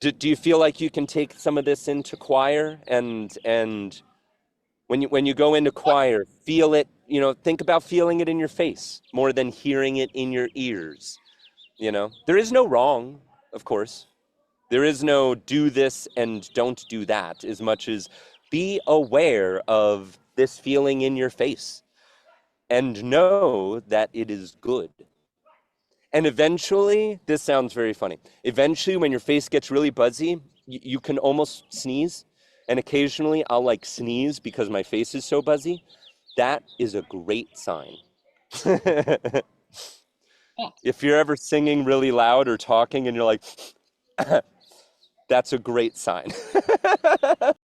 Do you feel like you can take some of this into choir and when you go into choir, feel it, think about feeling it in your face more than hearing it in your ears, There is no wrong, of course. There is no do this and don't do that as much as be aware of this feeling in your face and know that it is good. And eventually, this sounds very funny. Eventually, when your face gets really buzzy, you can almost sneeze. And occasionally, I'll like sneeze because my face is so buzzy. That is a great sign. Oh, If you're ever singing really loud or talking and you're like, that's a great sign.